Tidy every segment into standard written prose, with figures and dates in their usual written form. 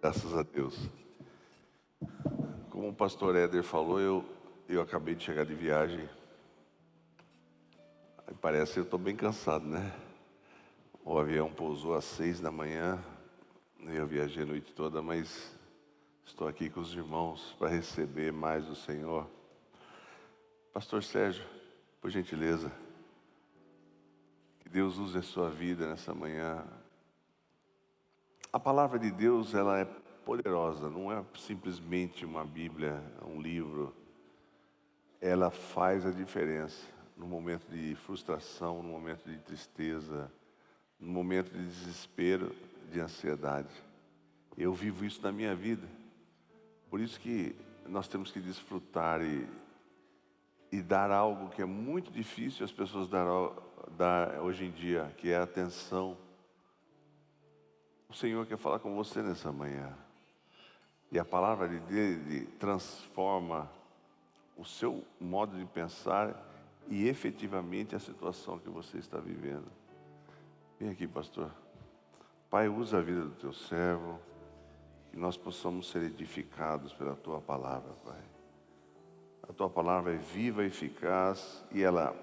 Graças a Deus. Como o pastor Éder falou, eu acabei de chegar de viagem. Aí parece que eu estou bem cansado, né? O avião pousou às 6 da manhã. Eu viajei a noite toda, mas estou aqui com os irmãos para receber mais do Senhor. Pastor Sérgio, por gentileza, que Deus use a sua vida nessa manhã. A palavra de Deus, ela é poderosa, não é simplesmente uma Bíblia, um livro. Ela faz a diferença no momento de frustração, no momento de tristeza, no momento de desespero, de ansiedade. Eu vivo isso na minha vida. Por isso que nós temos que desfrutar e dar algo que é muito difícil as pessoas dar hoje em dia, que é a atenção. O Senhor quer falar com você nessa manhã. E a palavra dele transforma o seu modo de pensar e efetivamente a situação que você está vivendo. Vem aqui, pastor. Pai, usa a vida do teu servo, que nós possamos ser edificados pela tua palavra, Pai. A tua palavra é viva e eficaz e ela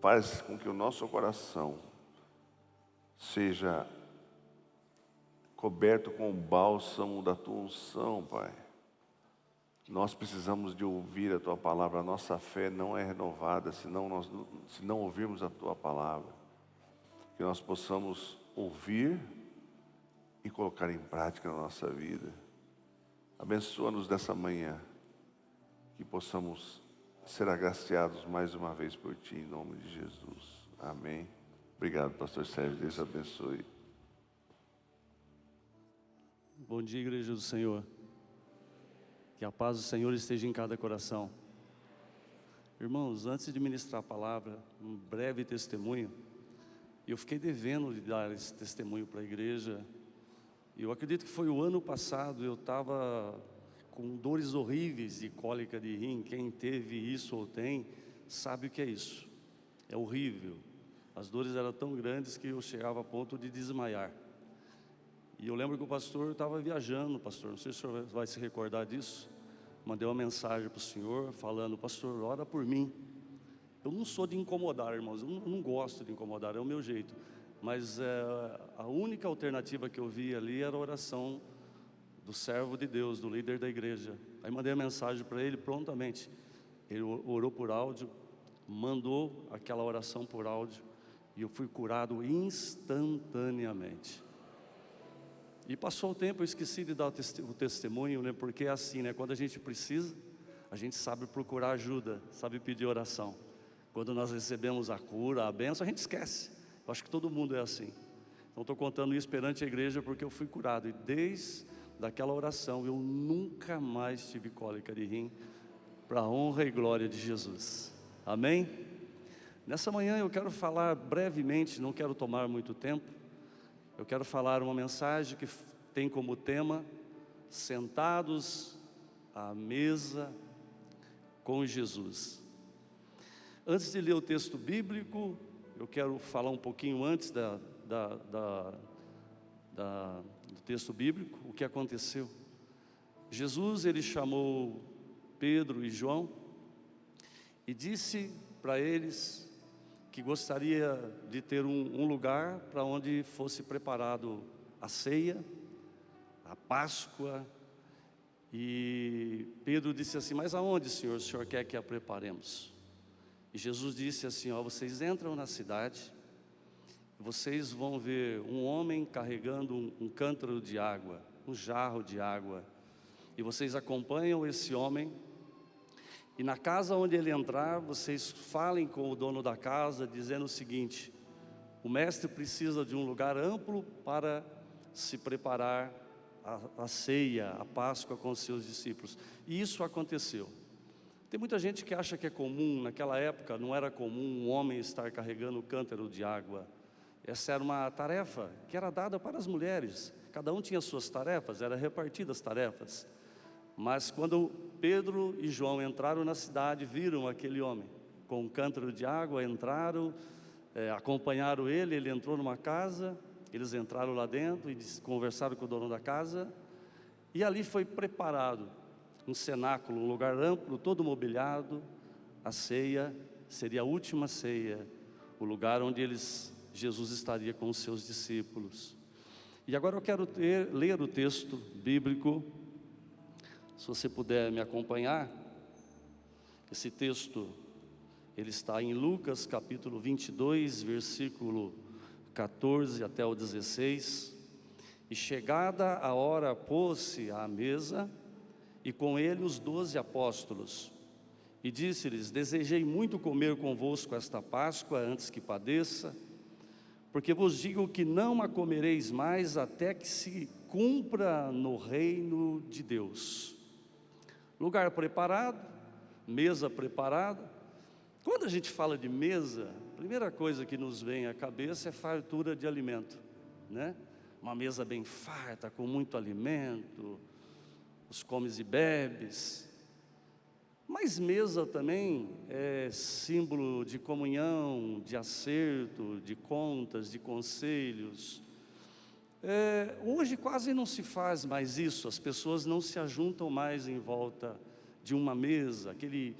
faz com que o nosso coração seja coberto com o bálsamo da tua unção, Pai. Nós precisamos de ouvir a tua palavra. A nossa fé não é renovada se não ouvirmos a tua palavra. Que nós possamos ouvir e colocar em prática na nossa vida. Abençoa-nos dessa manhã, que possamos ser agraciados mais uma vez por ti, em nome de Jesus. Amém. Obrigado, pastor Sérgio. Deus abençoe. Bom dia, igreja do Senhor. Que a paz do Senhor esteja em cada coração. Irmãos, antes de ministrar a palavra, um breve testemunho. Eu fiquei devendo de dar esse testemunho para a igreja. Eu acredito que foi o ano passado, eu estava com dores horríveis de cólica de rim. Quem teve isso ou tem, sabe o que é isso. É horrível. As dores eram tão grandes que eu chegava a ponto de desmaiar. E eu lembro que o pastor estava viajando, pastor, não sei se o senhor vai se recordar disso. Mandei uma mensagem para o senhor, falando: pastor, ora por mim. Eu não sou de incomodar, irmãos, eu não gosto de incomodar, é o meu jeito. Mas a única alternativa que eu vi ali era a oração do servo de Deus, do líder da igreja. Aí mandei a mensagem para ele prontamente. Ele orou por áudio, mandou aquela oração por áudio, e eu fui curado instantaneamente. E passou o tempo, eu esqueci de dar o testemunho, né? Porque é assim, né? Quando a gente precisa, a gente sabe procurar ajuda, sabe pedir oração. Quando nós recebemos a cura, a bênção, a gente esquece. Eu acho que todo mundo é assim. Então estou contando isso perante a igreja porque eu fui curado. E desde aquela oração eu nunca mais tive cólica de rim, para a honra e glória de Jesus. Amém? Nessa manhã eu quero falar brevemente, não quero tomar muito tempo. Eu quero falar uma mensagem que tem como tema: sentados à mesa com Jesus. Antes de ler o texto bíblico, eu quero falar um pouquinho antes do texto bíblico, o que aconteceu. Jesus, ele chamou Pedro e João e disse para eles que gostaria de ter um lugar para onde fosse preparado a ceia, a Páscoa. E Pedro disse assim: mas aonde, Senhor, o Senhor quer que a preparemos? E Jesus disse assim: ó, vocês entram na cidade, vocês vão ver um homem carregando um cântaro de água, um jarro de água, e vocês acompanham esse homem. E na casa onde ele entrar, vocês falem com o dono da casa, dizendo o seguinte: o mestre precisa de um lugar amplo para se preparar a ceia, a Páscoa com os seus discípulos. E isso aconteceu. Tem muita gente que acha que é comum. Naquela época não era comum um homem estar carregando o cântaro de água. Essa era uma tarefa que era dada para as mulheres. Cada um tinha suas tarefas, era repartidas as tarefas. Mas quando Pedro e João entraram na cidade, viram aquele homem com um cântaro de água, entraram, acompanharam ele. Ele entrou numa casa, Eles entraram lá dentro e conversaram com o dono da casa, e ali foi preparado um cenáculo, um lugar amplo, todo mobiliado. A ceia seria a última ceia, o lugar onde Jesus estaria com os seus discípulos. E agora eu quero ler o texto bíblico, se você puder me acompanhar. Esse texto, ele está em Lucas capítulo 22, versículo 14 até o 16. E chegada a hora, pôs-se à mesa, e com ele os 12 apóstolos. E disse-lhes: desejei muito comer convosco esta Páscoa antes que padeça, porque vos digo que não a comereis mais até que se cumpra no reino de Deus. Lugar preparado, mesa preparada. Quando a gente fala de mesa, a primeira coisa que nos vem à cabeça é fartura de alimento, né? Uma mesa bem farta, com muito alimento, os comes e bebes. Mas mesa também é símbolo de comunhão, de acerto, de contas, de conselhos. Hoje quase não se faz mais isso, as pessoas não se ajuntam mais em volta de uma mesa, aquele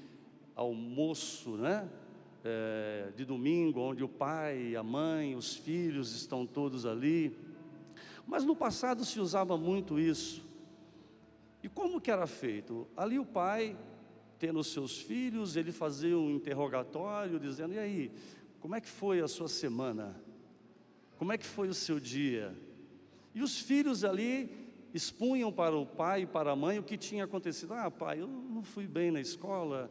almoço, né? De domingo, onde o pai, a mãe, os filhos estão todos ali. Mas no passado se usava muito isso. E como que era feito? Ali o pai, tendo os seus filhos, ele fazia um interrogatório, dizendo: e aí, como é que foi a sua semana? Como é que foi o seu dia? E os filhos ali expunham para o pai e para a mãe o que tinha acontecido. Ah, pai, eu não fui bem na escola,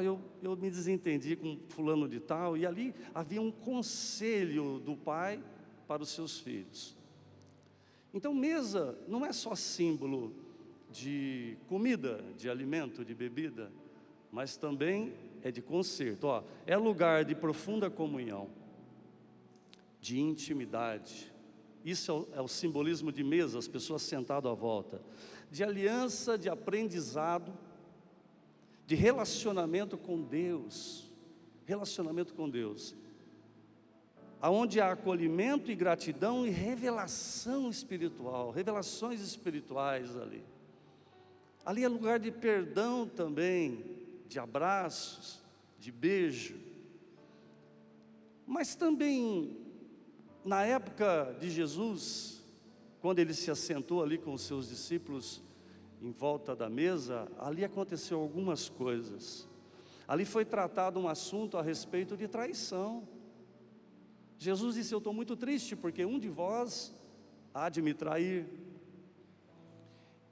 eu me desentendi com fulano de tal. E ali havia um conselho do pai para os seus filhos. Então mesa não é só símbolo de comida, de alimento, de bebida, mas também é de concerto. É lugar de profunda comunhão, de intimidade. Isso é o simbolismo de mesa, as pessoas sentadas à volta, de aliança, de aprendizado, de relacionamento com Deus, aonde há acolhimento e gratidão e revelação espiritual, revelações espirituais ali. Ali é lugar de perdão também, de abraços, de beijo. Mas também, na época de Jesus, quando ele se assentou ali com os seus discípulos em volta da mesa, ali aconteceu algumas coisas. Ali foi tratado um assunto a respeito de traição. Jesus disse: eu estou muito triste porque um de vós há de me trair.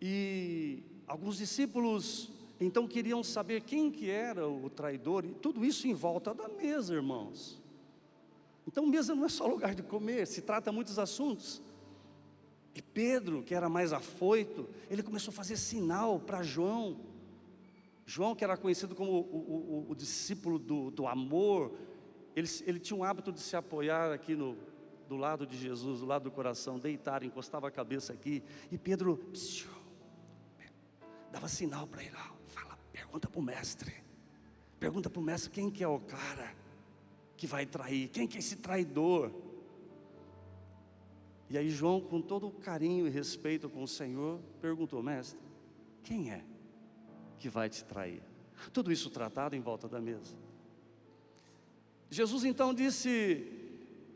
E alguns discípulos então queriam saber quem que era o traidor, e tudo isso em volta da mesa, irmãos. Então mesa não é só lugar de comer, se trata muitos assuntos. E Pedro, que era mais afoito, ele começou a fazer sinal para João. João, que era conhecido como o discípulo do amor, ele tinha um hábito de se apoiar aqui do lado de Jesus, do lado do coração, deitar, encostava a cabeça aqui. E Pedro dava sinal para ele: pergunta para o mestre. Pergunta para o mestre quem que é o cara que vai trair, quem que é esse traidor. E aí João, com todo o carinho e respeito com o Senhor, perguntou: mestre, quem é que vai te trair? Tudo isso tratado em volta da mesa. Jesus então disse: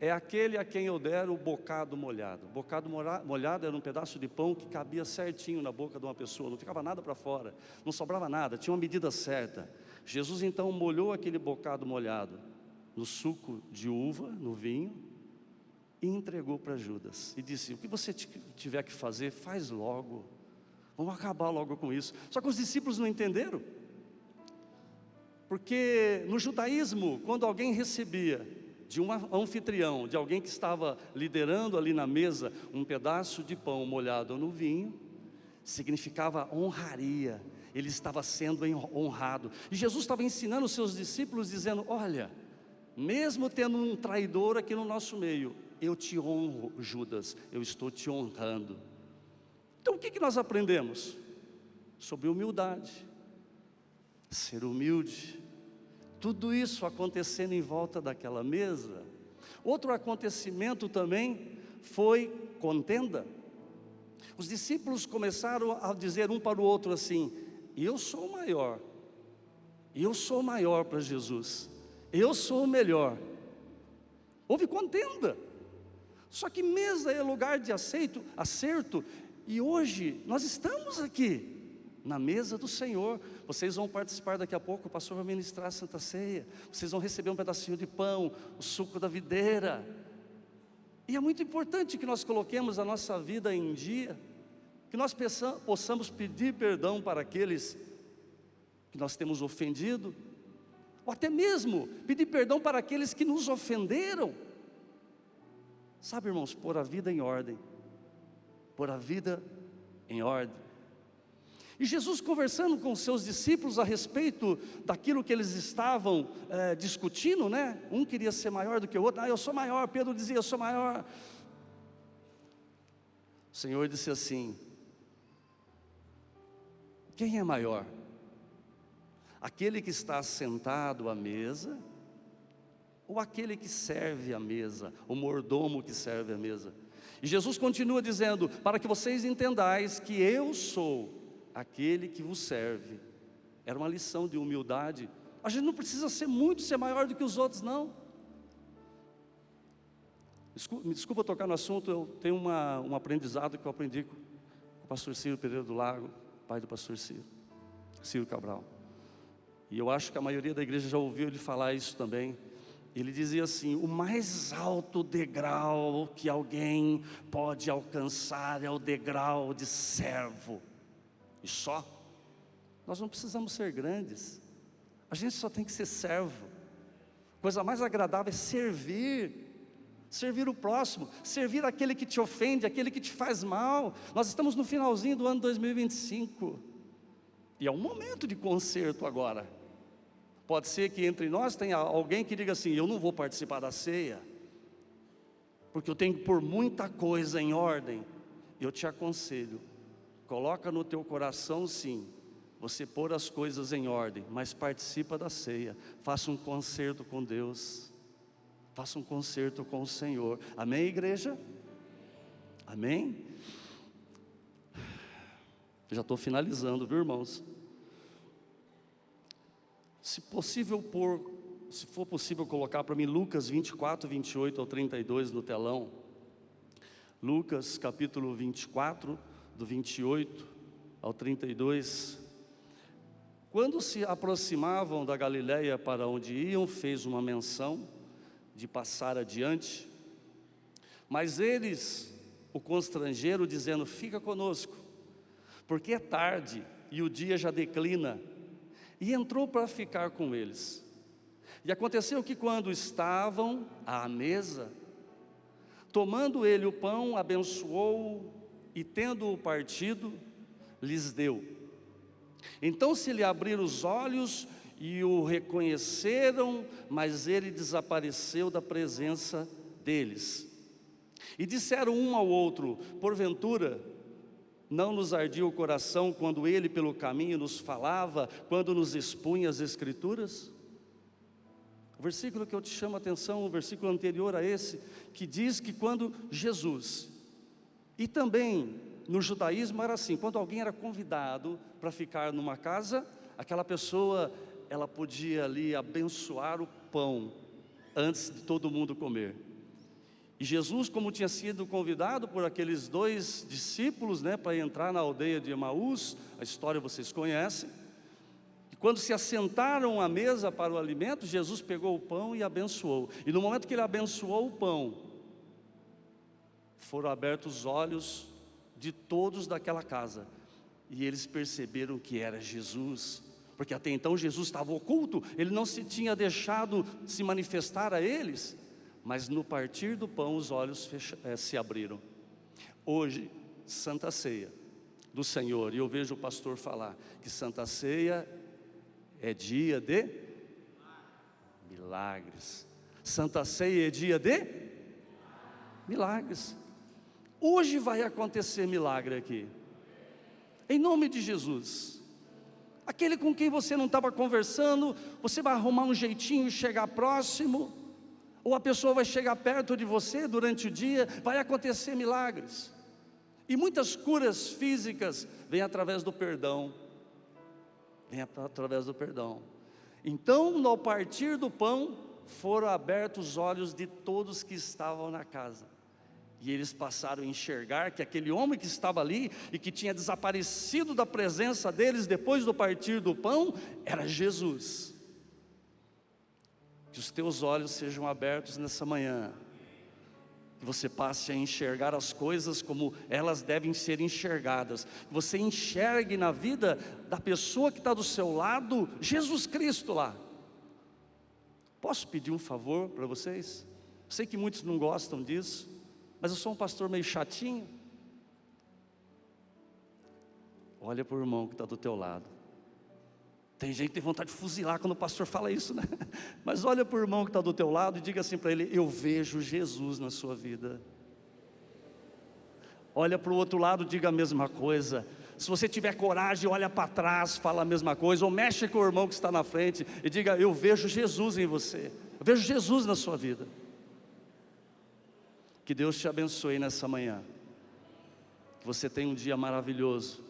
é aquele a quem eu der o bocado molhado. Bocado molhado era um pedaço de pão que cabia certinho na boca de uma pessoa, não ficava nada para fora, não sobrava nada, tinha uma medida certa. Jesus então molhou aquele bocado molhado no suco de uva, no vinho, e entregou para Judas, e disse: o que você tiver que fazer, faz logo, vamos acabar logo com isso. Só que os discípulos não entenderam, porque no judaísmo, quando alguém recebia de um anfitrião, de alguém que estava liderando ali na mesa, um pedaço de pão molhado no vinho, significava honraria, ele estava sendo honrado. E Jesus estava ensinando os seus discípulos, dizendo: olha, mesmo tendo um traidor aqui no nosso meio, eu te honro, Judas, eu estou te honrando. Então o que nós aprendemos? Sobre humildade, ser humilde. Tudo isso acontecendo em volta daquela mesa. Outro acontecimento também foi contenda. Os discípulos começaram a dizer um para o outro assim: eu sou o maior, eu sou o maior para Jesus, eu sou o melhor. Houve contenda. Só que mesa é lugar de acerto, e hoje nós estamos aqui na mesa do Senhor. Vocês vão participar daqui a pouco, o pastor vai ministrar a Santa Ceia, vocês vão receber um pedacinho de pão, o suco da videira, e é muito importante que nós coloquemos a nossa vida em dia, que nós possamos pedir perdão para aqueles que nós temos ofendido, ou até mesmo pedir perdão para aqueles que nos ofenderam. Sabe, irmãos, pôr a vida em ordem, pôr a vida em ordem. E Jesus, conversando com os seus discípulos a respeito daquilo que eles estavam discutindo, né? Um queria ser maior do que o outro. Eu sou maior. Pedro dizia: eu sou maior. O Senhor disse assim: quem é maior? Aquele que está sentado à mesa, ou aquele que serve à mesa, o mordomo que serve à mesa? E Jesus continua dizendo: para que vocês entendais que eu sou aquele que vos serve. Era uma lição de humildade. A gente não precisa ser maior do que os outros, não. Me desculpa tocar no assunto, eu tenho um aprendizado que eu aprendi com o pastor Ciro Pereira do Lago, pai do pastor Ciro Cabral. E eu acho que a maioria da igreja já ouviu ele falar isso também. Ele dizia assim: o mais alto degrau que alguém pode alcançar é o degrau de servo. E só. Nós não precisamos ser grandes, a gente só tem que ser servo. Coisa mais agradável é servir o próximo, servir aquele que te ofende, aquele que te faz mal. Nós estamos no finalzinho do ano 2025, e é um momento de conserto agora. Pode ser que entre nós tenha alguém que diga assim: eu não vou participar da ceia, porque eu tenho que pôr muita coisa em ordem. Eu te aconselho, coloca no teu coração sim, você pôr as coisas em ordem, mas participa da ceia, faça um concerto com Deus, faça um concerto com o Senhor. Amém, igreja? Amém? Já estou finalizando, viu, irmãos? Se for possível colocar para mim Lucas 24, 28 ao 32 no telão. Lucas capítulo 24, do 28 ao 32. Quando se aproximavam da Galiléia para onde iam, fez uma menção de passar adiante, mas eles o constrangeram, dizendo: fica conosco, porque é tarde e o dia já declina. E entrou para ficar com eles. E aconteceu que quando estavam à mesa, tomando ele o pão, abençoou e tendo-o partido, lhes deu. Então se lhe abriram os olhos e o reconheceram, mas ele desapareceu da presença deles. E disseram um ao outro: porventura não nos ardia o coração quando ele pelo caminho nos falava, quando nos expunha as Escrituras? O versículo que eu te chamo a atenção, o versículo anterior a esse, que diz que quando Jesus, e também no judaísmo era assim, quando alguém era convidado para ficar numa casa, aquela pessoa, ela podia ali abençoar o pão, antes de todo mundo comer. E Jesus, como tinha sido convidado por aqueles dois discípulos, para entrar na aldeia de Emaús, a história vocês conhecem, e quando se assentaram à mesa para o alimento, Jesus pegou o pão e abençoou, e no momento que ele abençoou o pão, foram abertos os olhos de todos daquela casa, e eles perceberam que era Jesus, porque até então Jesus estava oculto, ele não se tinha deixado se manifestar a eles, mas no partir do pão os olhos se abriram. Hoje, Santa Ceia do Senhor, e eu vejo o pastor falar que Santa Ceia é dia de milagres. Santa Ceia é dia de milagres. Hoje vai acontecer milagre aqui, em nome de Jesus. Aquele com quem você não estava conversando, você vai arrumar um jeitinho e chegar próximo. ou a pessoa vai chegar perto de você durante o dia, vai acontecer milagres. E muitas curas físicas vêm através do perdão. Através do perdão. Então, ao partir do pão, foram abertos os olhos de todos que estavam na casa. E eles passaram a enxergar que aquele homem que estava ali e que tinha desaparecido da presença deles depois do partir do pão, era Jesus. Que os teus olhos sejam abertos nessa manhã, que você passe a enxergar as coisas como elas devem ser enxergadas, que você enxergue na vida da pessoa que está do seu lado, Jesus Cristo lá. Posso pedir um favor para vocês? Sei que muitos não gostam disso, mas eu sou um pastor meio chatinho. Olha para o irmão que está do teu lado. Tem gente que tem vontade de fuzilar quando o pastor fala isso, né? Mas olha para o irmão que está do teu lado e diga assim para ele: eu vejo Jesus na sua vida. Olha para o outro lado, diga a mesma coisa. Se você tiver coragem, olha para trás, fala a mesma coisa. Ou mexe com o irmão que está na frente e diga: eu vejo Jesus em você, eu vejo Jesus na sua vida. Que Deus te abençoe nessa manhã, que você tenha um dia maravilhoso.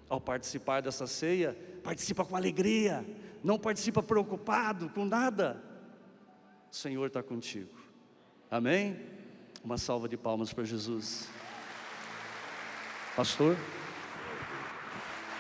Ao participar dessa ceia, participa com alegria, não participa preocupado com nada. O Senhor está contigo, amém? Uma salva de palmas para Jesus. Pastor.